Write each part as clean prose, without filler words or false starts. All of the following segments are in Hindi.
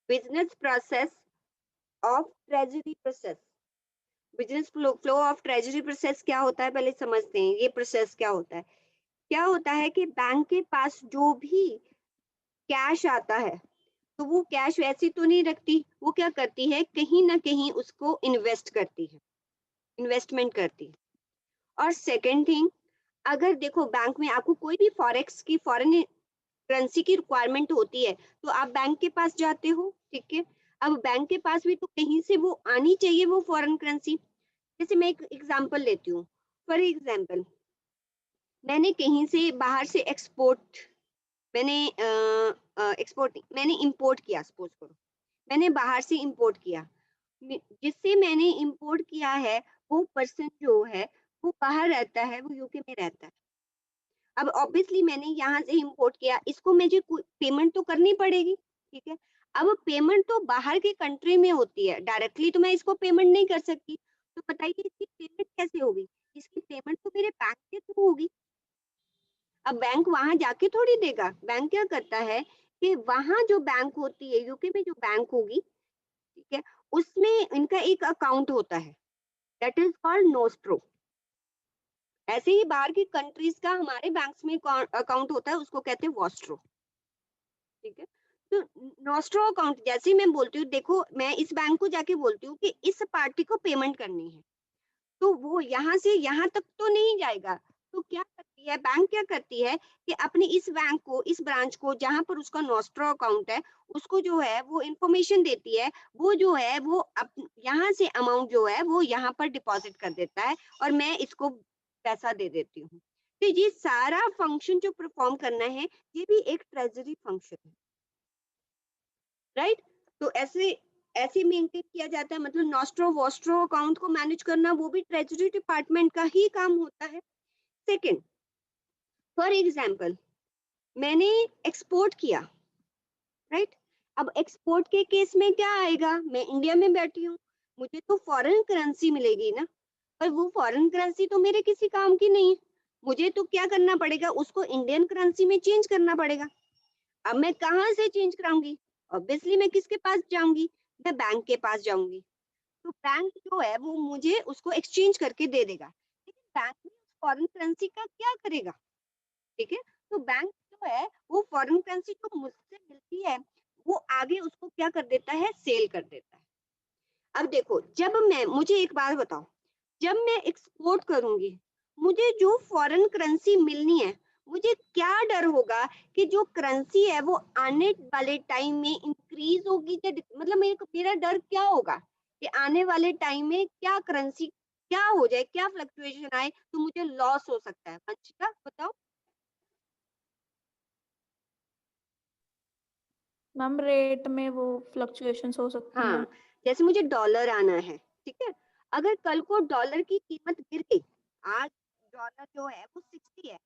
Business process of treasury process. Business flow of treasury process क्या होता है, पहले समझते हैं ये प्रोसेस क्या होता है। क्या होता है कि बैंक के पास जो भी कैश आता है, तो वो कैश वैसे तो नहीं रखती, वो क्या करती है, कहीं ना कहीं उसको इन्वेस्ट करती है, इन्वेस्टमेंट करती है। और सेकंड थिंग, अगर देखो बैंक में आपको कोई भी फॉरेक्स की, फॉरेन करेंसी की रिक्वायरमेंट होती है, तो आप बैंक के पास जाते हो, ठीक है। अब बैंक के पास भी तो कहीं से वो आनी चाहिए, वो फॉरेन करेंसी। जैसे मैं एक एग्जांपल लेती हूँ। फॉर एग्जांपल, मैंने कहीं से बाहर से एक्सपोर्ट, मैंने एक्सपोर्ट, मैंने इंपोर्ट किया, सपोज करो मैंने बाहर से इंपोर्ट किया। जिससे मैंने इंपोर्ट किया है, वो पर्सन जो है वो बाहर रहता है, वो यूके में रहता है। अब ऑब्वियसली मैंने यहाँ से इंपोर्ट किया, इसको मुझे पेमेंट तो करनी पड़ेगी, ठीक है। अब पेमेंट तो बाहर की कंट्री में होती है, डायरेक्टली तो मैं इसको पेमेंट नहीं कर सकती। तो बताइए इसकी पेमेंट कैसे होगी? इसकी पेमेंट तो मेरे बैंक के थ्रू होगी। अब बैंक वहां जाके थोड़ी देगा। बैंक क्या करता है कि वहां जो बैंक होती है, यूके में जो बैंक होगी, ठीक है, उसमें इनका एक अकाउंट होता है, दैट इज कॉल्ड नोस्ट्रो। ऐसे ही बाहर की कंट्रीज का हमारे बैंक्स में अकाउंट होता है, उसको कहते हैं वॉस्ट्रो, ठीक है। तो नोस्ट्रो अकाउंट जैसे ही मैं बोलती हूँ, देखो मैं इस बैंक को जाके बोलती हूँ कि इस पार्टी को पेमेंट करनी है, तो वो यहाँ से यहाँ तक तो नहीं जाएगा। तो क्या करती है बैंक, क्या करती है कि अपने इस बैंक को, इस ब्रांच को जहां पर उसका नोस्ट्रो अकाउंट है, उसको जो है वो इंफॉर्मेशन देती है। वो जो है वो यहाँ से अमाउंट जो है वो यहाँ पर डिपॉजिट कर देता है, और मैं इसको पैसा दे देती हूँ। तो ये सारा फंक्शन जो परफॉर्म करना है, ये भी एक ट्रेजरी फंक्शन है, राइट। तो ऐसे ऐसे मेंटेन किया जाता है, मतलब नॉस्ट्रो वॉस्ट्रो अकाउंट को मैनेज करना वो भी ट्रेजरी डिपार्टमेंट का ही काम होता है। सेकंड, फॉर एग्जांपल, मैंने एक्सपोर्ट किया, राइट। अब एक्सपोर्ट के केस में क्या आएगा, मैं इंडिया में बैठी हूँ, मुझे तो फॉरेन करेंसी मिलेगी ना, पर वो फॉरेन करेंसी तो मेरे किसी काम की नहीं है। मुझे तो क्या करना पड़ेगा, उसको इंडियन करेंसी में चेंज करना पड़ेगा। अब मैं कहाँ से चेंज कराऊंगी? ऑब्वियसली मैं किसके पास जाऊंगी? मैं बैंक के पास जाऊंगी। तो बैंक जो है वो मुझे उसको एक्सचेंज करके दे देगा, लेकिन बैंक में फॉरेन करेंसी का क्या करेगा, ठीक है। तो बैंक जो है वो फॉरेन करेंसी जो मुझसे मिलती है, वो आगे उसको क्या कर देता है, सेल कर देता है। अब देखो, जब मैं, मुझे एक बात बताओ, जब मैं एक्सपोर्ट करूंगी, मुझे जो फॉरेन करेंसी मिलनी है, मुझे क्या डर होगा कि जो करेंसी है वो आने वाले टाइम में इंक्रीज होगी या मतलब मेरा डर क्या होगा कि आने वाले टाइम में क्या करेंसी क्या हो जाए, क्या फ्लक्चुएशन आए तो मुझे लॉस हो सकता है। वंशिका बताओ। मैम रेट में वो फ्लक्चुएशंस हो सकती हैं। हाँ, जैसे मुझे डॉलर आना है, ठीक है। अगर कल को डॉलर की कीमत गिर गई, आज डॉलर जो है वो 60 है,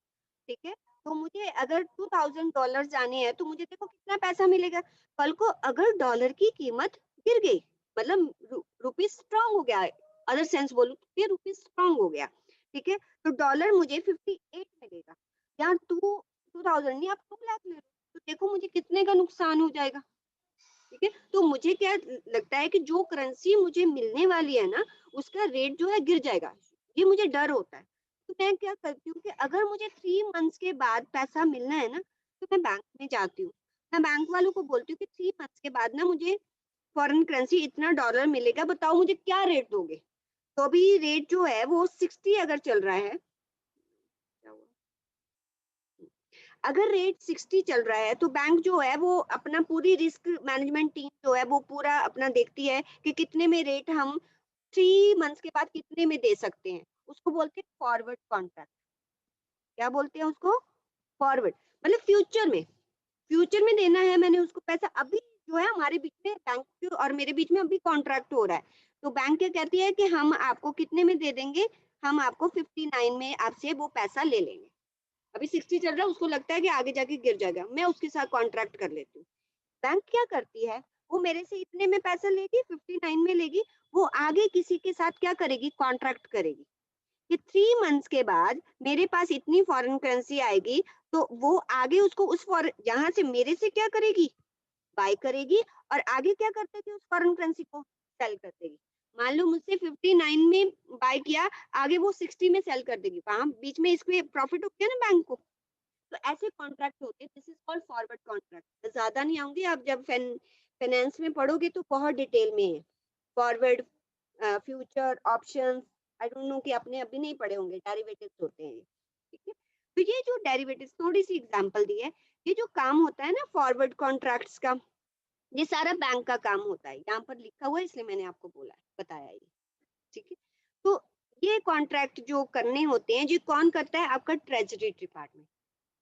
ठीक है, तो मुझे अगर $2000 जाने हैं, तो मुझे देखो कितना पैसा मिलेगा। कल को अगर डॉलर की कीमत गिर गई, मतलब रुपीज स्ट्रांग हो गया, अदर सेंस बोलूं तो ये रुपीज स्ट्रांग हो गया, ठीक है, तो डॉलर मुझे 58 मिलेगा, या 2000 नहीं, आप 2 लाख ले लो, तो देखो मुझे कितने का नुकसान हो जाएगा, ठीक है। तो मुझे क्या लगता है कि जो करेंसी मुझे मिलने वाली है ना, उसका रेट जो है गिर जाएगा, ये मुझे डर होता है। तो मैं क्या करती हूँ कि अगर मुझे 3 मंथ्स के बाद पैसा मिलना है ना, तो मैं बैंक में जाती हूँ। मैं बैंक वालों को बोलती हूँ कि 3 मंथ्स के बाद ना मुझे फॉरेन करेंसी इतना डॉलर मिलेगा, बताओ मुझे क्या रेट दोगे। तो अभी रेट जो है वो 60 अगर चल रहा है, क्या हुआ? अगर रेट 60 चल रहा है, तो बैंक जो है वो अपना पूरी रिस्क मैनेजमेंट टीम जो है वो पूरा अपना देखती है कि कितने में रेट हम 3 मंथ्स के बाद कितने में दे सकते हैं। उसको बोलते हैं फॉरवर्ड कॉन्ट्रैक्ट। क्या बोलते हैं उसको? फॉरवर्ड, मतलब फ्यूचर में देना है मैंने उसको पैसा। अभी जो है हमारे बीच में, बैंक और मेरे बीच में अभी कॉन्ट्रैक्ट हो रहा है, तो बैंक क्या कहती है कि हम आपको कितने में दे देंगे, हम आपको 59 में आपसे वो पैसा ले लेंगे। अभी 60 चल रहा है, उसको लगता है कि आगे जाके गिर जाएगा, मैं उसके साथ कॉन्ट्रैक्ट कर लेती हूँ। बैंक क्या करती है, वो मेरे से इतने में पैसा लेगी, 59 में लेगी, वो आगे किसी के साथ क्या करेगी, कॉन्ट्रैक्ट करेगी कि 3 मंथ्स के बाद मेरे पास इतनी फॉरेन करेंसी आएगी, तो वो आगे उसको उस फॉरेन, यहाँ से मेरे से क्या करेगी, बाय करेगी और आगे क्या कर देगी, उस फॉरेन करेंसी को सेल कर देगी। मान लो मुझसे 59 में बाय किया, आगे वो 60 में सेल कर देगी, वहां बीच में इसको प्रॉफिट हो गया ना बैंक को। तो ऐसे कॉन्ट्रैक्ट होते हैं, this is called forward contract. ज्यादा नहीं आऊंगी, आप जब फाइनेंस में पढ़ोगे तो बहुत डिटेल में है। Forward, future, options, I don't know कि आपने अभी नहीं पढ़े होंगे, डेरिवेटिव्स होते हैं, ठीक है। तो ये जो डेरिवेटिव्स, थोड़ी सी एग्जांपल दी है, ये जो काम होता है ना फॉरवर्ड कॉन्ट्रैक्ट्स का, ये सारा बैंक का काम होता है, यहाँ पर लिखा हुआ है इसलिए मैंने आपको बोला बताया ये, ठीक है। तो ये कॉन्ट्रैक्ट जो करने होते हैं, ये कौन करता है, आपका ट्रेजरी डिपार्टमेंट।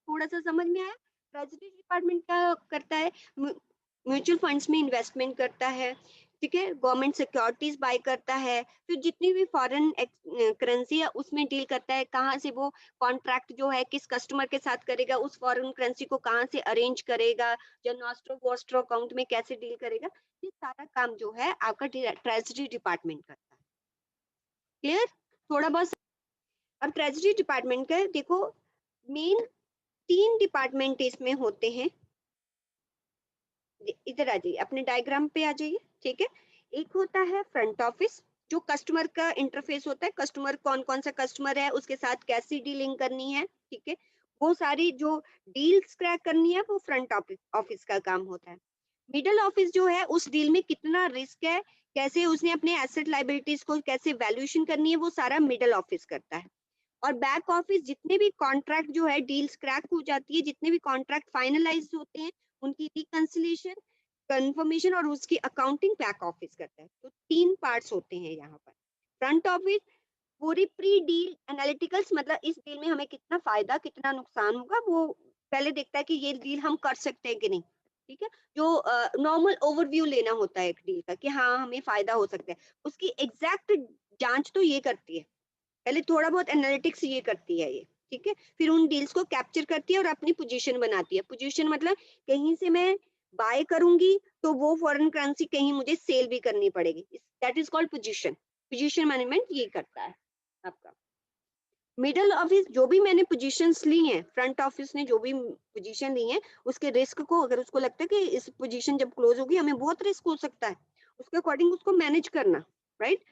थोड़ा सा समझ में आया, ट्रेजरी डिपार्टमेंट क्या करता है, म्यूचुअल फंड्स में इन्वेस्टमेंट करता है, ठीक है, गवर्नमेंट सिक्योरिटीज बाय करता है, फिर जितनी भी फॉरेन करेंसी है उसमें डील करता है, कहाँ से वो कॉन्ट्रैक्ट जो है किस कस्टमर के साथ करेगा, उस फॉरेन करेंसी को कहाँ से अरेंज करेगा, जो नॉस्ट्रो वोस्ट्रो अकाउंट में कैसे डील करेगा, ये सारा काम जो है आपका ट्रेजरी डिपार्टमेंट करता है। क्लियर, थोड़ा बहुत। अब ट्रेजरी डिपार्टमेंट का देखो, मेन 3 डिपार्टमेंट इसमें होते हैं। इधर आ जाइए, अपने डायग्राम पे आ जाइए, ठीक है। एक होता है फ्रंट ऑफिस, जो कस्टमर का इंटरफेस होता है, कस्टमर कौन कौन सा कस्टमर है, उसके साथ कैसी डीलिंग करनी है, ठीक है, वो सारी जो डील्स क्रैक करनी है वो फ्रंट ऑफिस ऑफिस का काम होता है। मिडल ऑफिस जो है, उस डील में कितना रिस्क है, कैसे उसने अपने एसेट लाइबिलिटीज को कैसे वैल्यूएशन करनी है, वो सारा मिडल ऑफिस करता है। और बैक ऑफिस जितने भी कॉन्ट्रैक्ट जो है डील्स क्रैक हो जाती है, जितने भी कॉन्ट्रैक्ट फाइनलाइज होते हैं, उनकी रिकंसिलिएशन, कंफर्मेशन और उसकी अकाउंटिंग बैक ऑफिस करता है। तो 3 पार्ट्स होते हैं यहाँ पर। फ्रंट ऑफिस पूरी प्री डील एनालिटिकल्स, मतलब इस डील में हमें कितना फायदा कितना नुकसान होगा वो पहले देखता है कि ये डील हम कर सकते हैं कि नहीं, ठीक है। जो नॉर्मल ओवरव्यू लेना होता है एक डील का कि हाँ हमें फायदा हो सकता है, उसकी एग्जैक्ट जांच तो ये करती है, पहले थोड़ा बहुत एनालिटिक्स ये करती है ये, ठीक है। फिर उन डील्स को कैप्चर करती है और अपनी पोजीशन बनाती है। पोजीशन मतलब कहीं से मैं बाय करूंगी तो वो फॉरेन करेंसी कहीं मुझे सेल भी करनी पड़ेगी, that is called position. Position management ये करता है आपका। मिडल ऑफिस जो भी मैंने पोजीशंस ली हैं, फ्रंट ऑफिस ने जो भी पोजीशन ली है, उसके रिस्क को, अगर उसको लगता है कि इस पोजीशन जब क्लोज होगी हमें बहुत रिस्क हो सकता है, उसके अकॉर्डिंग उसको मैनेज करना, राइट।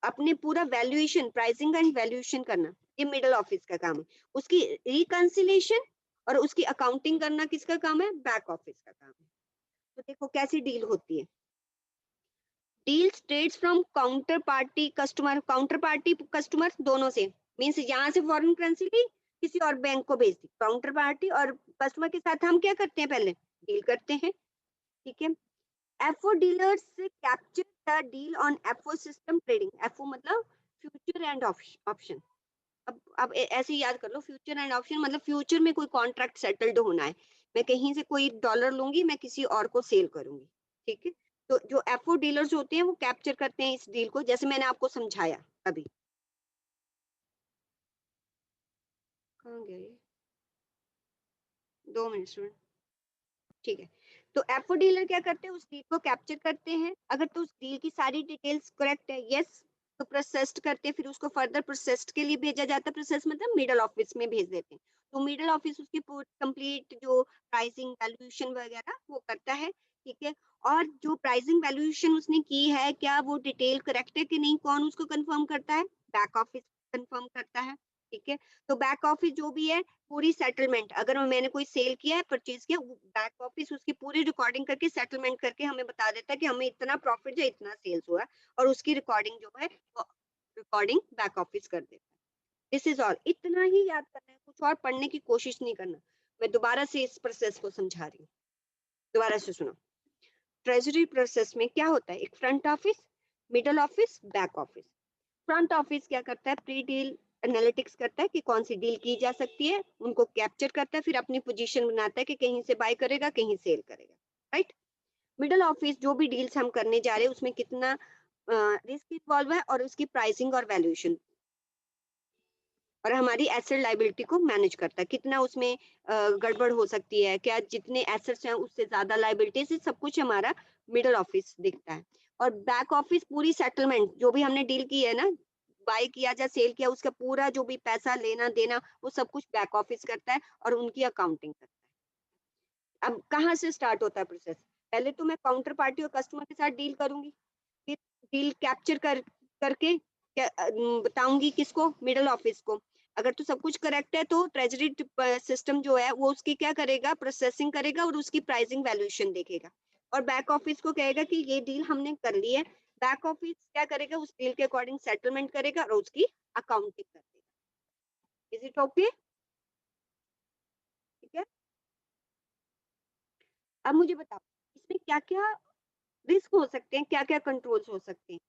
अपने पूरा वैल्यूएशन, प्राइसिंग एंड वैल्यूएशन करना, ये मिडल ऑफिस का काम है। उसकी रिकंसिलिएशन और उसकी अकाउंटिंग करना किसका काम है, बैक ऑफिस का काम है। तो देखो कैसी डील होती है, deals trades from counter party customer दोनों से, मींस यहाँ से फॉरेन करेंसी ली, किसी और बैंक को भेज दी, काउंटर पार्टी और कस्टमर के साथ हम क्या करते हैं, पहले डील करते हैं, ठीक है। FO dealers capture the deal on FO system trading, FO मतलब फ्यूचर एंड ऑप्शन। अब ऐसे ही याद कर लो, फ्यूचर एंड ऑप्शन मतलब फ्यूचर में कोई कॉन्ट्रैक्ट सेटल्ड होना है, मैं कहीं से कोई डॉलर लूंगी, मैं किसी और को सेल करूंगी, ठीक है। तो जो एफओ डीलर्स होते हैं वो कैप्चर करते हैं इस डील को, जैसे मैंने आपको समझाया अभी। कहाँ गया ये, 2 मिनट स्टूडेंट, ठीक है। तो एफओ डीलर क्या करते हैं, उस डील को कैप्चर करते हैं, अगर तो उस डील की सारी डिटेल्स करेक्ट है, यस, तो प्रोसेस्ड करते हैं, फिर उसको फर्दर प्रोसेस्ड के लिए भेजा जाता है, प्रोसेस मतलब मिडल ऑफिस में भेज देते हैं। तो मिडल ऑफिस उसकी कंप्लीट जो प्राइसिंग वैल्यूएशन वगैरह वो करता है, ठीक है। और जो प्राइसिंग वैल्यूएशन उसने की है, क्या वो डिटेल करेक्ट है कि नहीं, कौन उसको कंफर्म करता है, बैक ऑफिस कंफर्म करता है, ठीक है। तो बैक ऑफिस जो भी है, पूरी सेटलमेंट, अगर मैंने कोई सेल किया है, परचेज किया, बैक ऑफिस उसकी पूरी रिकॉर्डिंग करके सेटलमेंट करके हमें बता देता है कि हमें इतना प्रॉफिट या इतना सेल्स हुआ है, और उसकी रिकॉर्डिंग जो है रिकॉर्डिंग बैक ऑफिस कर देता है। दिस इज ऑल, इतना ही याद करना है, कुछ और पढ़ने की कोशिश नहीं करना। मैं दोबारा से इस प्रोसेस को समझा रही हूँ, दोबारा से सुनो। ट्रेजरी प्रोसेस में क्या होता है, एक front office, middle office, back office. Front office क्या करता है, प्री डील एनालिटिक्स करता है कि कौन सी डील की जा सकती है, उनको कैप्चर करता है, फिर अपनी पोजीशन बनाता है कि कहीं से बाय करेगा कहीं सेल करेगा, राइट। मिडल ऑफिस जो भी डील्स हम करने जा रहे हैं उसमें कितना रिस्क इन्वॉल्व है और उसकी प्राइसिंग और वैल्यूएशन, और हमारी एसेट लाइबिलिटी को मैनेज करता है, कितना उसमें गड़बड़ हो सकती है, क्या जितने एसेट्स हैं उससे ज्यादा लाइबिलिटीज, सब कुछ हमारा मिडल ऑफिस देखता है। और बैक ऑफिस पूरी सेटलमेंट, जो भी हमने डील की है ना, बाय किया या सेल किया, उसका पूरा जो भी पैसा लेना देना वो सब कुछ बैक ऑफिस करता है और उनकी अकाउंटिंग करता है। अब कहाँ से स्टार्ट होता है प्रोसेस, पहले तो मैं काउंटर पार्टी और कस्टमर के साथ डील करूंगी, फिर डील कैप्चर करके बताऊंगी किसको, मिडिल ऑफिस को। अगर तो सब कुछ करेक्ट है तो ट्रेजरी सिस्टम जो है वो उसकी क्या करेगा, प्रोसेसिंग करेगा और उसकी प्राइसिंग वैल्यूएशन देखेगा, और बैक ऑफिस को कहेगा कि ये डील हमने कर ली है। बैक ऑफिस क्या करेगा, उस डील के अकॉर्डिंग सेटलमेंट करेगा और उसकी अकाउंटिंग कर देगा। Is it okay? ठीक है। अब मुझे बताओ इसमें क्या क्या रिस्क हो सकते हैं, क्या क्या कंट्रोल्स हो सकते हैं।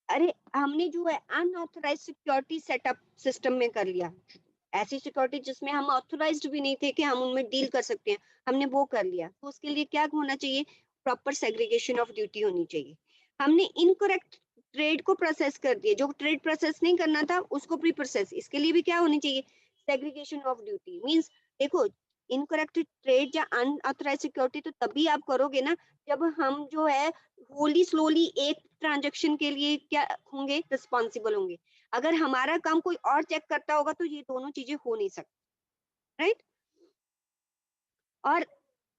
अरे हमने जो है अनऑथराइज्ड सिक्योरिटी सेटअप सिस्टम में कर लिया, ऐसी सिक्योरिटी जिसमें हम ऑथराइज्ड भी नहीं थे कि हम उनमें डील कर सकते हैं, हमने वो कर लिया। तो उसके लिए क्या होना चाहिए, प्रॉपर सेग्रीगेशन ऑफ ड्यूटी होनी चाहिए। हमने इनकरेक्ट ट्रेड को प्रोसेस कर दिया, जो ट्रेड प्रोसेस नहीं करना था उसको प्री प्रोसेस, इसके लिए भी क्या होनी चाहिए, सेग्रीगेशन ऑफ ड्यूटी। मींस देखो, इनकरेक्ट ट्रेड या अनऑथराइज्ड सिक्योरिटी तो तभी आप करोगे ना जब हम जो है होली स्लोली एक ट्रांजैक्शन के लिए क्या होंगे, रिस्पॉन्सिबल होंगे। अगर हमारा काम कोई और चेक करता होगा तो ये दोनों चीजें हो नहीं सकती, राइट। और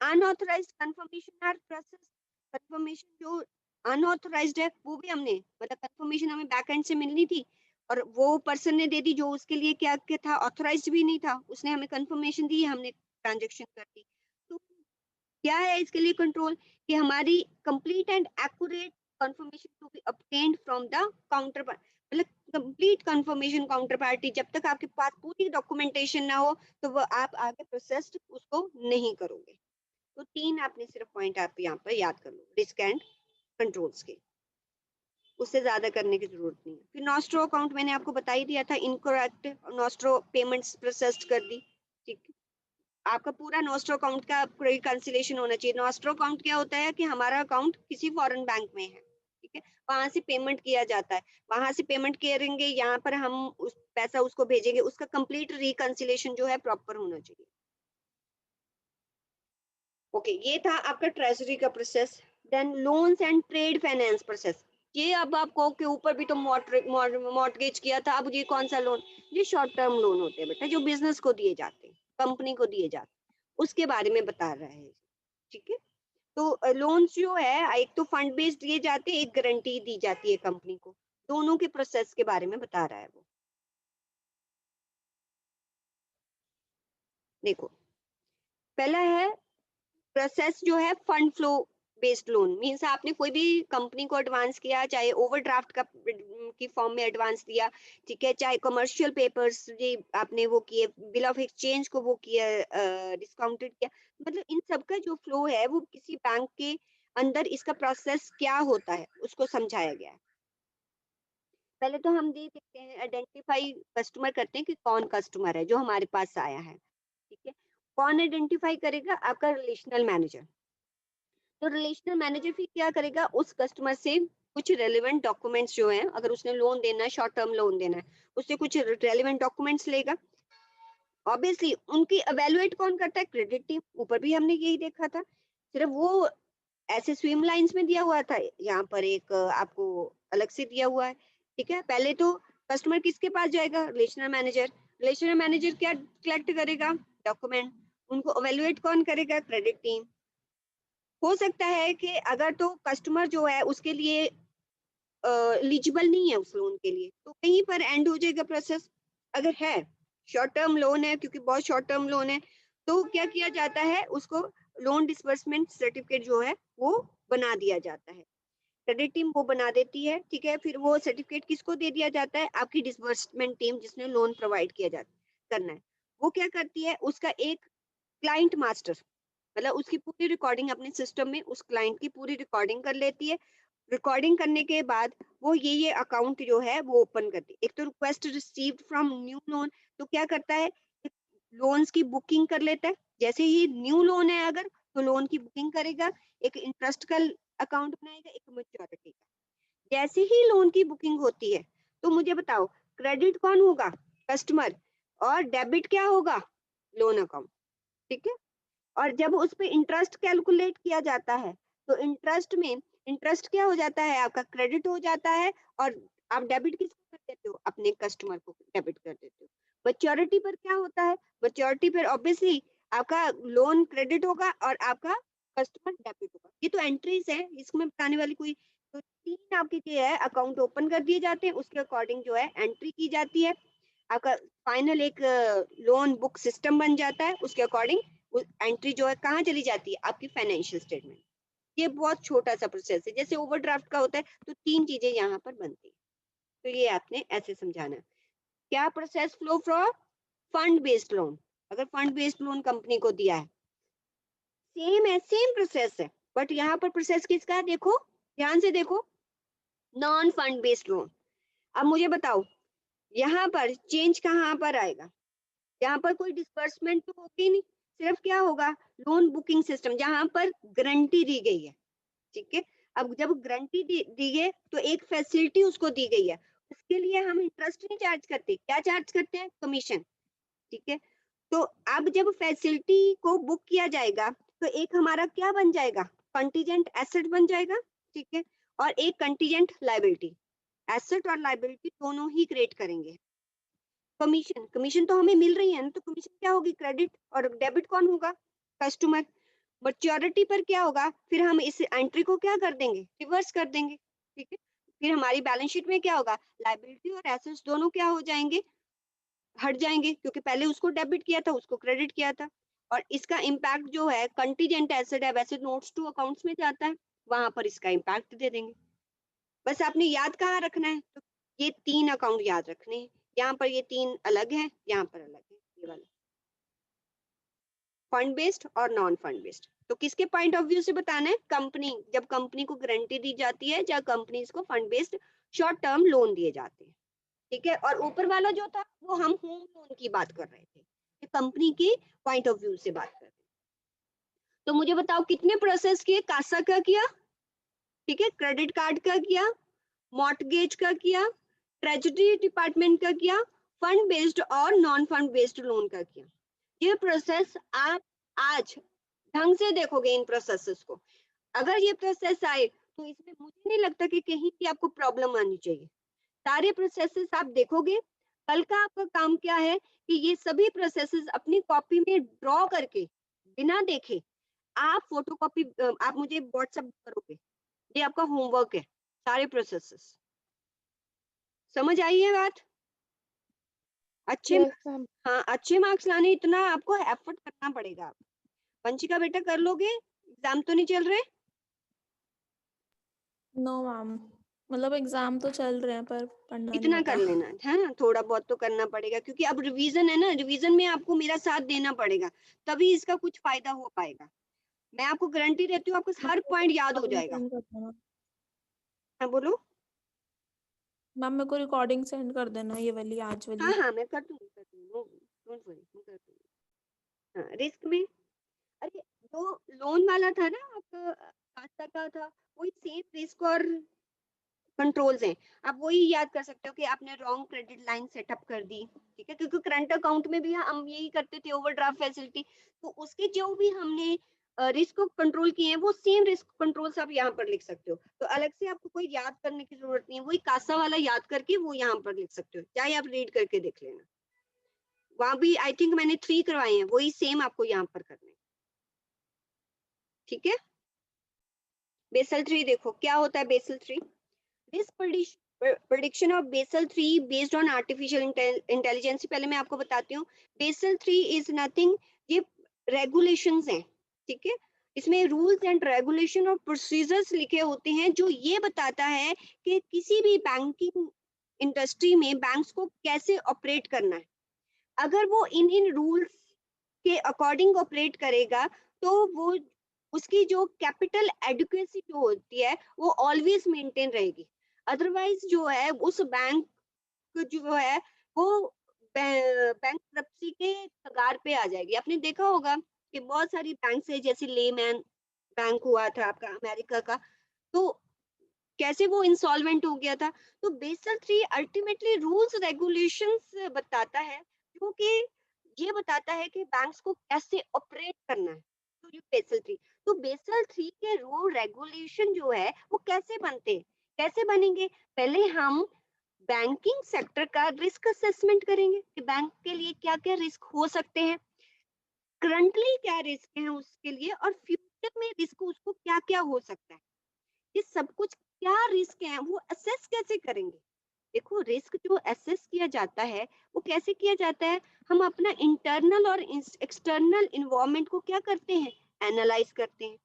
unauthorised confirmation or process, confirmation जो अनऑथराइज्ड है वो भी हमने, मतलब कंफर्मेशन हमें बैक एंड से मिलनी थी और वो पर्सन ने दे दी जो उसके लिए क्या क्या था, ऑथराइज्ड भी नहीं था, उसने हमें कंफर्मेशन दी, हमने ट्रांजैक्शन कर दी। तो क्या है इसके लिए कंट्रोल, कि हमारी complete and accurate confirmation to be obtained from the counter, मतलब कंप्लीट कंफर्मेशन काउंटर पार्टी, जब तक आपके पास पूरी डॉक्यूमेंटेशन ना हो तो वो आप आगे प्रोसेस उसको नहीं करोगे। तो तीन आपने सिर्फ पॉइंट आप यहाँ पर याद कर लो, रिस्क एंड कंट्रोल्स के, उससे ज्यादा करने की जरूरत नहीं है। फिर नॉस्ट्रो अकाउंट मैंने आपको बता ही दिया था, इनकरेक्ट नॉस्ट्रो पेमेंट्स प्रोसेस कर दी, ठीक है। आपका पूरा नॉस्ट्रो अकाउंट का रिकंसिलेशन होना चाहिए। नॉस्ट्रो अकाउंट क्या होता है कि हमारा अकाउंट किसी फॉरेन बैंक में है, ठीक है, वहां से पेमेंट किया जाता है, वहां से पेमेंट करेंगे, यहाँ पर हम उस पैसा उसको भेजेंगे, उसका कंप्लीट रिकंसिलेशन जो है प्रॉपर होना चाहिए। ओके, ये था आपका ट्रेजरी का process. Then loans and trade finance process, ये अब आपको के ऊपर भी तो मॉर्टगेज किया था, अब ये कौन सा लोन, ये शॉर्ट टर्म लोन होते हैं बेटा, जो बिजनेस को दिए जाते हैं, कंपनी को दिए जाते हैं, उसके बारे में बता रहा है, ठीक है। तो लोन्स जो है एक तो फंड बेस्ड दिए जाते हैं, एक गारंटी दी जाती है कंपनी को, दोनों के प्रोसेस के बारे में बता रहा है वो। देखो, पहला है प्रोसेस जो है fund flow based loan, means आपने कोई भी कंपनी को एडवांस किया, चाहे ओवरड्राफ्ट का की फॉर्म में एडवांस दिया, ठीक है, चाहे कमर्शियल पेपर्स जी आपने वो किए, बिल ऑफ एक्सचेंज को वो किया, डिस्काउंटेड किया, मतलब इन सब का जो फ्लो है वो किसी बैंक के अंदर इसका प्रोसेस क्या होता है उसको समझाया गया है। पहले तो हम ये देखते हैं, आइडेंटिफाई कस्टमर करते हैं कि कौन कस्टमर है जो हमारे पास आया है, ठीक है। कौन आइडेंटिफाई करेगा, आपका रिलेशनल मैनेजर। तो रिलेशनल मैनेजर फिर क्या करेगा, उस कस्टमर से कुछ रेलेवेंट डॉक्यूमेंट्स जो हैं, अगर उसने लोन देना है, शॉर्ट टर्म लोन देना है, उससे कुछ रेलेवेंट डॉक्यूमेंट्स लेगा। ऑब्वियसली उनकी एवेलुएट कौन करता है, क्रेडिट टीम, ऊपर भी हमने यही देखा था, सिर्फ वो ऐसे स्विम लाइंस में दिया हुआ था, यहाँ पर एक आपको अलग से दिया हुआ है, ठीक है। पहले तो कस्टमर किसके पास जाएगा, रिलेशनल मैनेजर, रिलेशनल मैनेजर क्या कलेक्ट करेगा, डॉक्यूमेंट, उनको एवेलुएट कौन करेगा, क्रेडिट टीम। हो सकता है कि अगर तो कस्टमर जो है उसके लिए एलिजिबल नहीं है उस लोन के लिए, तो कहीं पर एंड हो जाएगा प्रोसेस। अगर है शॉर्ट टर्म लोन है, क्योंकि बहुत शॉर्ट टर्म लोन है, तो क्या किया जाता है, उसको लोन डिसबर्समेंट सर्टिफिकेट जो है वो बना दिया जाता है, क्रेडिट टीम वो बना देती है, ठीक है। फिर वो सर्टिफिकेट किसको दे दिया जाता है, आपकी डिसबर्समेंट टीम जिसने लोन प्रोवाइड किया जाता करना है, वो क्या करती है, उसका एक क्लाइंट मास्टर, मतलब उसकी पूरी रिकॉर्डिंग अपने सिस्टम में उस क्लाइंट की पूरी रिकॉर्डिंग कर लेती है। रिकॉर्डिंग करने के बाद वो ये अकाउंट जो है वो ओपन करती है। एक तो request received from new loan, तो क्या करता है, लोन्स की बुकिंग कर लेता है, जैसे ही न्यू लोन है अगर, तो लोन की बुकिंग करेगा, एक इंटरेस्ट का अकाउंट बनाएगा, एक मैच्योरिटी का। जैसे ही लोन की बुकिंग होती है तो मुझे बताओ, क्रेडिट कौन होगा, कस्टमर, और डेबिट क्या होगा, लोन अकाउंट, ठीक है। और जब उस पे इंटरेस्ट कैलकुलेट किया जाता है, तो इंटरेस्ट में इंटरेस्ट क्या हो जाता है, आपका क्रेडिट हो जाता है, और आप डेबिट किसको कर देते हो, अपने कस्टमर को डेबिट कर देते हो। मैच्योरिटी पर क्या होता है, मैच्योरिटी पर ऑब्वियसली आपका लोन क्रेडिट होगा और आपका कस्टमर डेबिट होगा। ये तो एंट्रीज है, इसको मैं बताने वाली कोई, तो 3 आपके क्या है, अकाउंट ओपन कर दिए जाते हैं, उसके अकॉर्डिंग जो है एंट्री की जाती है, आपका फाइनल एक लोन बुक सिस्टम बन जाता है, उसके अकॉर्डिंग एंट्री जो है कहाँ चली जाती है, आपकी फाइनेंशियल स्टेटमेंट। ये बहुत छोटा सा प्रोसेस है, जैसे ओवरड्राफ्ट का होता है, तो 3 चीजें यहाँ पर बनती है, तो ये आपने ऐसे समझाना है। क्या process flow from fund based loan, अगर फंड बेस्ड लोन कंपनी को दिया है, सेम है, सेम प्रोसेस है, बट यहाँ पर प्रोसेस किसका है, देखो ध्यान से देखो, नॉन फंड बेस्ड लोन। अब मुझे बताओ यहाँ पर चेंज कहाँ पर आएगा, यहाँ पर कोई डिस्बर्समेंट तो होगी नहीं, सिर्फ क्या होगा, लोन बुकिंग सिस्टम, जहाँ पर गारंटी दी गई है, ठीक है। अब जब गारंटी दी है तो एक फैसिलिटी उसको दी गई है, उसके लिए हम इंटरेस्ट नहीं चार्ज करते, क्या चार्ज करते हैं, कमीशन, ठीक है। तो अब जब फैसिलिटी को बुक किया जाएगा तो एक हमारा क्या बन जाएगा, कंटीजेंट एसेट बन जाएगा, ठीक है, और एक कंटीजेंट लायबिलिटी, एसेट और लायबिलिटी दोनों ही क्रिएट करेंगे। कमीशन, कमीशन तो हमें मिल रही है ना, तो कमीशन क्या होगी, क्रेडिट, और डेबिट कौन होगा, कस्टमर। मैच्योरिटी पर क्या होगा, फिर हम इस एंट्री को क्या कर देंगे, रिवर्स कर देंगे, ठीक है। फिर हमारी बैलेंस शीट में क्या होगा, लायबिलिटी और एसेट्स दोनों क्या हो जाएंगे, हट जाएंगे, क्योंकि पहले उसको डेबिट किया था, उसको क्रेडिट किया था। और इसका इम्पैक्ट जो है, कंटीजेंट एसेट है, वैसे नोट्स टू अकाउंट्स में जाता है, वहां पर इसका इम्पैक्ट दे देंगे। बस आपने याद कहाँ रखना है, तो ये 3 अकाउंट याद रखने हैं, यहाँ पर ये 3 अलग है, यहाँ पर अलग है, ये वाला फंड बेस्ड और नॉन फंड बेस्ड। तो किसके पॉइंट ऑफ व्यू से बताना है, कंपनी, जब कंपनी को गारंटी दी जाती है, या कंपनीज को fund based short term loan दिए जाते हैं, ठीक है। और ऊपर वाला जो था वो हम होम लोन की बात कर रहे थे, ये कंपनी की पॉइंट ऑफ व्यू से बात कर रहे हैं। तो मुझे बताओ कितने प्रोसेस किए, कासा का किया, ठीक है, क्रेडिट कार्ड का किया, मॉर्टगेज का किया, ट्रेजरी डिपार्टमेंट का किया, फंड बेस्ड और नॉन फंड बेस्ड लोन का किया। ये प्रोसेस आप आज ढंग से देखोगे इन प्रोसेसेस को, अगर ये प्रोसेस आए तो इसमें मुझे नहीं लगता कि कहीं भी आपको प्रॉब्लम आनी चाहिए। सारे प्रोसेसेस आप देखोगे, कल का आपका काम क्या है कि ये सभी प्रोसेसेस अपनी कॉपी में ड्रॉ करके, बिना देखे आप फोटोकॉपी, आप मुझे व्हाट्सएप करोगे, ये आपका होमवर्क है, सारे प्रोसेसेस। समझ आई है बात, अच्छे, यस मैम। हाँ अच्छे मार्क्स लाने इतना आपको एफर्ट करना पड़ेगा। वंशिका बेटा कर लोगे, एग्जाम तो नहीं चल रहे, नो मैम, मतलब एग्जाम तो चल रहे हैं पर पढ़ना नहीं इतना कर होता। लेना है ना, थोड़ा बहुत तो करना पड़ेगा, क्योंकि अब रिवीजन है ना, रिवीजन में आपको मेरा साथ देना पड़ेगा, तभी इसका कुछ फायदा हो पाएगा। मैं आपको गारंटी देती हूँ, आपको हर पॉइंट याद हो रिकॉर्डिंग जाएगा। सेंड कर देना। हाँ बोलो, मैम मेरे को रिकॉर्डिंग सेंड कर देना, ये वाली आज हाँ वाली। हाँ मैं कर दूंगी, कर दूंगी, डोंट वरी, मैं कर दूंगी। हाँ रिस्क में, अरे जो लोन वाला था ना आपका, खाता का था, वही सेम रिस्क और कंट्रोल्स हैं। आप वही याद कर सकते हो कि आपने रॉन्ग क्रेडिट लाइन सेटअप कर दी, ठीक है, क्योंकि करंट अकाउंट में भी हम यही करते थे, ओवरड्राफ्ट फैसिलिटी, तो उसके जो भी हमने रिस्क को कंट्रोल किए हैं, वो सेम रिस्क कंट्रोल्स आप यहाँ पर लिख सकते हो। तो अलग से आपको कोई याद करने की जरूरत नहीं है, वही कासा वाला याद करके वो यहाँ पर लिख सकते हो, चाहे आप रीड करके देख लेना। वहां भी आई थिंक मैंने 3 करवाए हैं, वही सेम आपको यहाँ पर करने, ठीक है। बेसल 3 देखो क्या होता है, Basel 3, this prediction of Basel 3 based on artificial intelligence, पहले मैं आपको बताती हूँ। Basel 3 is nothing, ये regulations हैं, ठीक है। इसमें रूल्स एंड रेगुलेशन और प्रोसीजर्स लिखे होते हैं, जो ये बताता है कि किसी भी बैंकिंग इंडस्ट्री में बैंक्स को कैसे ऑपरेट करना है। अगर वो इन रूल्स के अकॉर्डिंग ऑपरेट करेगा, तो वो उसकी जो कैपिटल एडुकेसी जो होती है वो ऑलवेज मेंटेन रहेगी। अदरवाइज जो है उस बैंक जो है वो बैंकरप्सी के कगार पे आ जाएगी। आपने देखा होगा कि बहुत सारी बैंक है, जैसे लेमैन बैंक हुआ था आपका अमेरिका का, तो कैसे वो इंसॉल्वेंट हो गया था। तो बेसल 3 अल्टीमेटली रूल्स रेगुलेशंस बताता है, जो कि ये बताता है कि बैंक्स को कैसे ऑपरेट करना है। तो ये बेसल 3, तो बेसल 3 के रूल रेगुलेशन जो है वो कैसे बनते हैं, कैसे बनेंगे, पहले हम बैंकिंग सेक्टर का रिस्क असेसमेंट करेंगे कि बैंक के लिए क्या क्या रिस्क हो सकते हैं, करंटली क्या रिस्क है उसके लिए, और फ्यूचर फ्यूचर में रिस्क उसको क्या क्या हो सकता है, ये सब कुछ क्या रिस्क है वो असेस कैसे करेंगे। देखो रिस्क जो असेस किया जाता है वो कैसे किया जाता है, हम अपना इंटरनल और एक्सटर्नल इन्वायरमेंट को क्या करते हैं, एनालाइज करते हैं।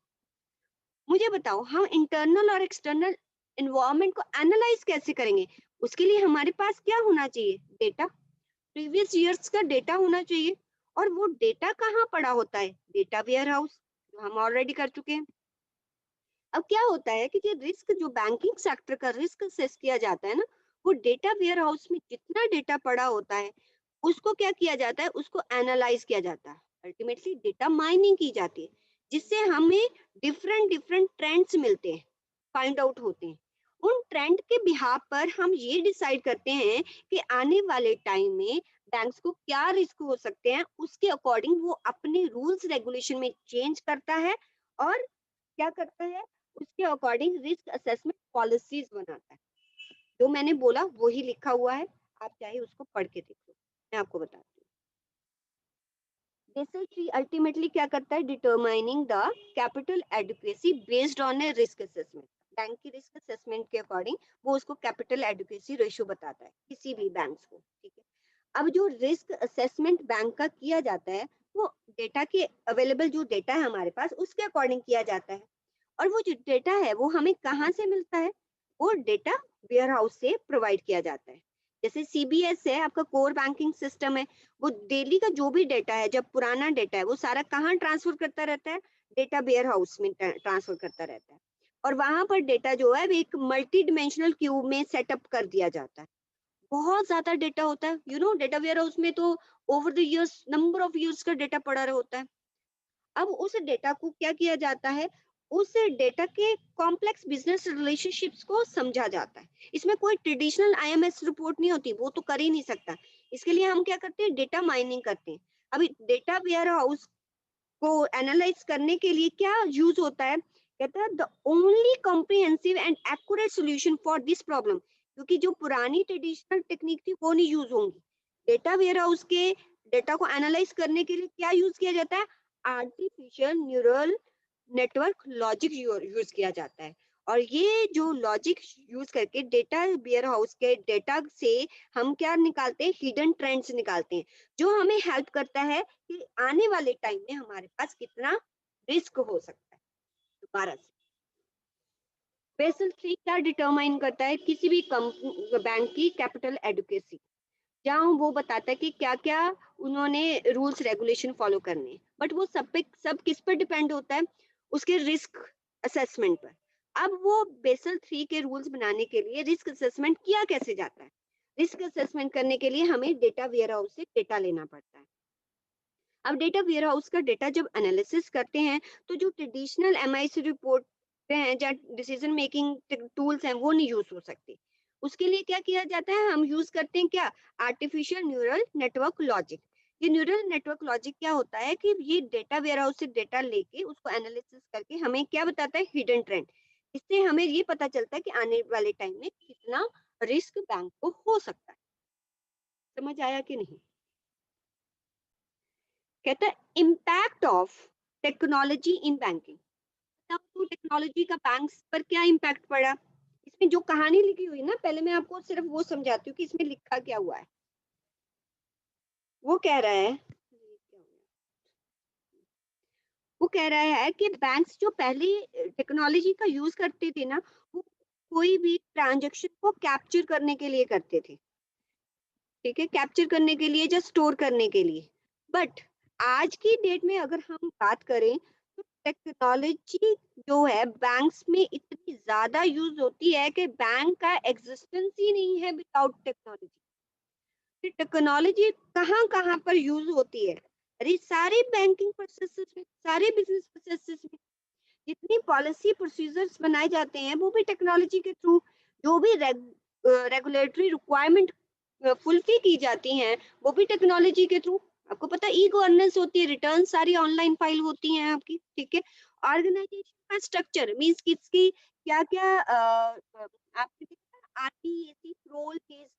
मुझे बताओ हम इंटरनल और एक्सटर्नल इन्वायरमेंट को एनालाइज कैसे करेंगे, उसके लिए हमारे पास क्या होना चाहिए, डेटा, प्रीवियस ईयर्स का डेटा होना चाहिए। और वो डेटा कहाँ पड़ा होता है, डेटा वेयर हाउस, जो हम ऑलरेडी कर चुके हैं। अब क्या होता है कि जो रिस्क, जो बैंकिंग सेक्टर का रिस्क असेस किया जाता है ना, वो डेटा वेयर हाउस में जितना डेटा पड़ा होता है उसको क्या किया जाता है, उसको एनालाइज किया जाता है, अल्टीमेटली डेटा माइनिंग की जाती है, जिससे हमें डिफरेंट डिफरेंट ट्रेंड्स मिलते हैं, फाइंड आउट होते हैं। उन ट्रेंड के बिहाफ पर हम ये डिसाइड करते हैं कि आने वाले टाइम में बैंक्स को क्या रिस्क हो सकते हैं, उसके अकॉर्डिंग वो अपने रूल्स रेगुलेशन में चेंज करता है और क्या करता है, उसके अकॉर्डिंग रिस्क असेसमेंट पॉलिसीज बनाता है। जो मैंने बोला वही लिखा हुआ है, आप चाहे उसको पढ़ के देख लो, मैं आपको बताती हूँ। बेसल ट्री अल्टीमेटली क्या करता है, determining the capital adequacy based on A risk assessment. Bank की रिस्क असेसमेंट के अकॉर्डिंग वो उसको कैपिटल एडुकेसी रेशियो बताता है किसी भी बैंक को, ठीक है। अब जो रिस्क असेसमेंट बैंक का किया जाता है वो डेटा के अवेलेबल जो डेटा है हमारे पास उसके अकॉर्डिंग किया जाता है। और वो जो डेटा है वो हमें कहाँ से मिलता है, वो डेटा वेयर हाउस से प्रोवाइड किया जाता है। जैसे सीबीएस है आपका कोर बैंकिंग सिस्टम है, वो डेली का जो भी डेटा है, जब पुराना डेटा है वो सारा कहाँ ट्रांसफर करता रहता है, डेटा वेयर हाउस में ट्रांसफर करता रहता है। और वहां पर डेटा जो है वो एक मल्टी डिमेंशनल क्यूब में सेटअप कर दिया जाता है। बहुत ज्यादा डेटा होता है, डेटा वेयर हाउस में तो over the years number of years का डेटा पड़ा होता है। अब उस डेटा को क्या किया जाता है, उस डेटा के कॉम्प्लेक्स बिजनेस रिलेशनशिप्स को समझा जाता है। इसमें कोई ट्रेडिशनल आईएमएस रिपोर्ट नहीं होती, वो तो कर ही नहीं सकता। इसके लिए हम क्या करते हैं, डेटा माइनिंग करते हैं। अभी डेटा वेयर हाउस को एनालाइज करने के लिए क्या यूज होता है, कहता है the only comprehensive and accurate solution for this problem, क्योंकि जो पुरानी ट्रेडिशनल टेक्निक थी वो नहीं यूज होंगी। डेटा वेयर हाउस के डेटा को एनालाइज करने के लिए क्या यूज किया जाता है, artificial neural network logic use किया जाता है। और ये जो लॉजिक यूज करके डेटा वेयर हाउस के डेटा से हम क्या निकालते हैं, हिडन ट्रेंड्स निकालते हैं, जो हमें हेल्प करता है कि आने वाले टाइम में हमारे पास कितना रिस्क हो सकता है। दोबारा से बेसल थ्री क्या डिटरमाइन करता है, किसी भी कंपनी बैंक की कैपिटल एडुकेसी, जहाँ वो बताता है कि क्या क्या उन्होंने रूल्स रेगुलेशन फॉलो करने हैं। बट वो सब किस पर डिपेंड होता है, उसके रिस्क असेसमेंट पर। अब वो बेसल थ्री के रूल्स बनाने के लिए रिस्क असेसमेंट किया कैसे जाता है, रिस्क असेसमेंट करने के लिए हमें डेटा वेयर हाउस से डेटा लेना पड़ता है। अब डेटा वेयर हाउस का डेटा जब एनालिसिस करते हैं तो जो ट्रेडिशनल एमआईसी रिपोर्ट हैं या डिसीजन मेकिंग टूल्स हैं वो नहीं यूज हो सकते। उसके लिए क्या किया जाता है, हम यूज करते हैं क्या, आर्टिफिशियल न्यूरल नेटवर्क लॉजिक। ये न्यूरल नेटवर्क लॉजिक क्या होता है कि ये डेटा वेयर हाउस से डेटा लेके उसको एनालिसिस करके हमें क्या बताता है, हिडन ट्रेंड। इससे हमें ये पता चलता है कि आने वाले टाइम में कितना रिस्क बैंक को हो सकता है। समझ आया कि नहीं। कहता है impact of technology in banking. तो टेक्नोलॉजी का बैंक्स पर क्या इम्पैक्ट पड़ा, इसमें जो कहानी लिखी हुई ना, पहले मैं आपको सिर्फ वो समझाती हूँ कि इसमें लिखा क्या हुआ है। वो कह रहा है वो कह रहा है कि बैंक्स जो पहले टेक्नोलॉजी का यूज करते थे ना, वो कोई भी ट्रांजैक्शन को कैप्चर करने के लिए करते थे, ठीक है, कैप्चर करने के लिए या स्टोर करने के लिए। बट आज की डेट में अगर हम बात करें तो टेक्नोलॉजी जो है बैंक्स में इतनी ज्यादा यूज होती है कि बैंक का एग्जिस्टेंस ही नहीं है विदाउट टेक्नोलॉजी। टेक्नोलॉजी कहाँ कहाँ पर यूज होती है, अरे सारे बैंकिंग प्रोसेसेस में, सारे बिजनेस प्रोसेसेस में, जितनी पॉलिसी प्रोसीजर्स बनाए जाते हैं वो भी टेक्नोलॉजी के थ्रू, जो भी रेगुलेटरी रिक्वायरमेंट फुलफिल की जाती हैं वो भी टेक्नोलॉजी के थ्रू। आपको पता है ई गवर्नेंस होती है, रिटर्न सारी ऑनलाइन फाइल होती हैं आपकी, ठीक है। ऑर्गेनाइजेशन का स्ट्रक्चर मींस किसकी क्या क्या आपके RPAC role based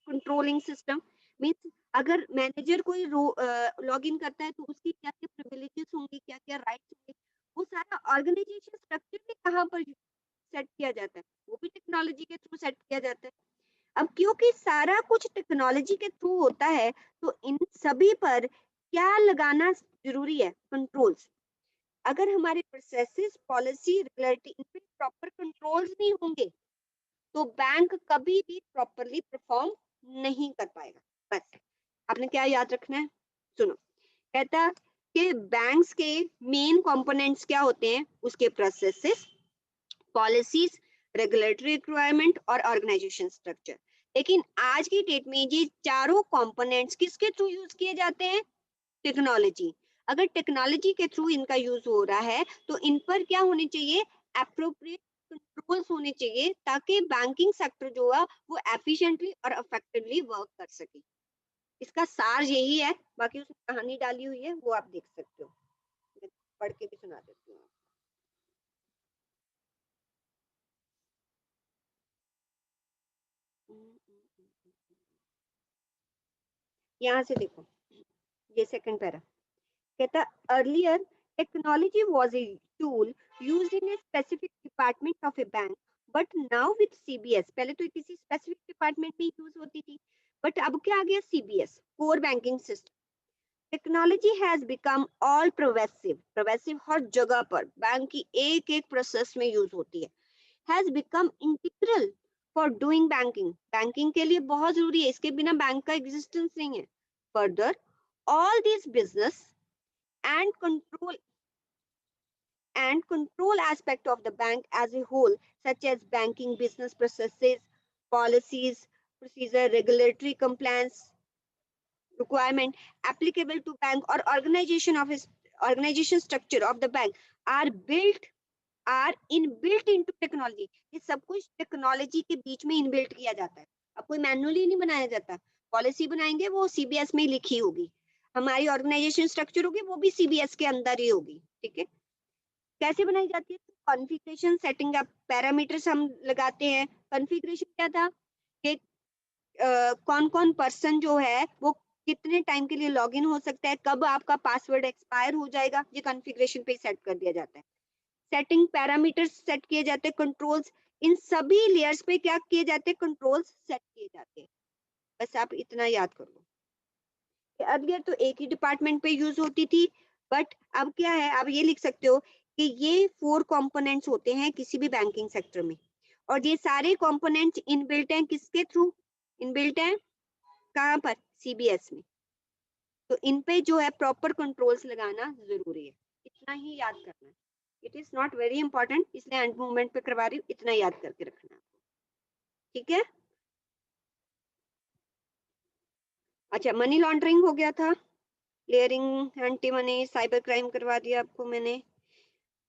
controlling system means अगर मैनेजर कोई लॉग इन करता है तो उसकी क्या क्या प्रिविलेजेस होंगी, क्या क्या राइट्स होंगे, वो सारा ऑर्गेनाइजेशन स्ट्रक्चर भी कहाँ पर सेट किया जाता है, वो भी टेक्नोलॉजी के थ्रू सेट किया जाता है। अब क्योंकि सारा कुछ टेक्नोलॉजी के थ्रू होता है, तो इन सभी पर क्या लगाना जरूरी है? कंट्रोल्स। अगर हमारे प्रोसेसेस, पॉलिसी, रेगुलेटरी, इन पे प्रॉपर कंट्रोल्स नहीं होंगे, तो बैंक कभी भी प्रॉपरली परफॉर्म नहीं कर पाएगा। बस आपने क्या याद रखना है, सुनो। कहता कि बैंक्स के मेन कंपोनेंट्स क्या होते हैं? उसके प्रोसेसेस, पॉलिसीज, रेगुलेटरी रिक्वायरमेंट और ऑर्गेनाइजेशन स्ट्रक्चर। लेकिन आज की डेट में ये चारों कंपोनेंट्स किसके थ्रू यूज किए जाते हैं? टेक्नोलॉजी। अगर टेक्नोलॉजी के थ्रू इनका यूज हो रहा है, तो इन पर क्या होने चाहिए? एप्रोप्रिएट कंट्रोल्स होने चाहिए, ताकि बैंकिंग सेक्टर जो है वो एफिशिएंटली और इफेक्टिवली वर्क कर सके। इसका सार यही है, बाकी उसमें कहानी डाली हुई है, वो आप देख सकते हो। मैं पढ़ के भी सुना देती हूँ। यहाँ से देखो, ये सेकंड पैरा कहता, earlier technology was a tool used in a specific department of A bank, but now with CBS, पहले तो किसी स्पेसिफिक डिपार्टमेंट में यूज होती थी, बट अब क्या आ गया? CBS, core banking system. Technology has become all pervasive, pervasive हर जगह पर बैंक की एक एक प्रोसेस में यूज होती है। Has become integral for doing banking, banking के लिए बहुत जरूरी है, इसके बिना बैंक का एग्जिस्टेंस नहीं है। Further, all these business and control aspect of the bank as a whole, such as banking business processes, policies, procedure, regulatory compliance requirement applicable to bank or organization structure of the bank, are inbuilt into technology। ये सब कुछ टेक्नोलॉजी के बीच में इनबिल्ट किया जाता है। अब कोई मैनुअली नहीं बनाया जाता। पॉलिसी बनाएंगे वो सीबीएस में लिखी होगी, हमारी ऑर्गेनाइजेशन स्ट्रक्चर होगी वो भी सीबीएस के अंदर ही होगी। ठीक है, कैसे बनाई जाती है? कॉन्फ़िगरेशन सेटिंग अप, पैरामीटर्स हम लगाते हैं। कॉन्फ़िगरेशन क्या था कि कौन कौन पर्सन जो है वो कितने टाइम के लिए लॉगिन हो सकता है, कब आपका पासवर्ड एक्सपायर हो जाएगा, ये कॉन्फ़िगरेशन पे सेट कर दिया जाता है। सेटिंग पैरामीटर्स सेट किए जाते हैं, कंट्रोल्स, इन सभी लेयर्स पे क्या किए जाते हैं? कंट्रोल्स सेट किए जाते हैं। बस आप इतना याद कर लो। अर्लियर तो एक ही डिपार्टमेंट पे यूज होती थी, बट अब क्या है? आप ये लिख सकते हो कि ये 4 कंपोनेंट्स होते हैं किसी भी बैंकिंग सेक्टर में, और ये सारे कंपोनेंट्स इनबिल्ट हैं। किसके थ्रू इनबिल्ट हैं? कहाँ पर? सीबीएस में। तो इन पे जो है प्रॉपर कंट्रोल्स लगाना जरूरी है, इतना ही याद करना है। It is not very important, इसलिए एंड मूवमेंट पे करवा रही हूँ, इतना याद करके रखना है। ठीक है, अच्छा, मनी लॉन्ड्रिंग हो गया था, clearing, anti money, cyber crime करवा दिया आपको मैंने।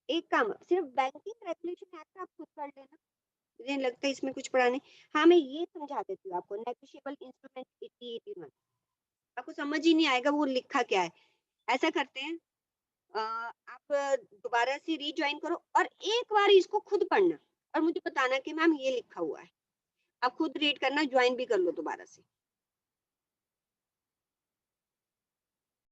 एक काम, सिर्फ बैंकिंग रेगुलेशन एक्ट आप खुद कर लेना, मुझे नहीं लगता इसमें कुछ पढ़ाने। हाँ, मैं ये समझा देती हूँ आपको, नेगोशिएबल इंस्ट्रूमेंट 8081, आपको समझ ही नहीं आएगा वो लिखा क्या है। ऐसा करते हैं, आप दोबारा से रीज्वाइन करो और एक बार इसको खुद पढ़ना और मुझे बताना कि मैम ये लिखा हुआ है। आप खुद रीड करना, ज्वाइन भी कर लो दोबारा से।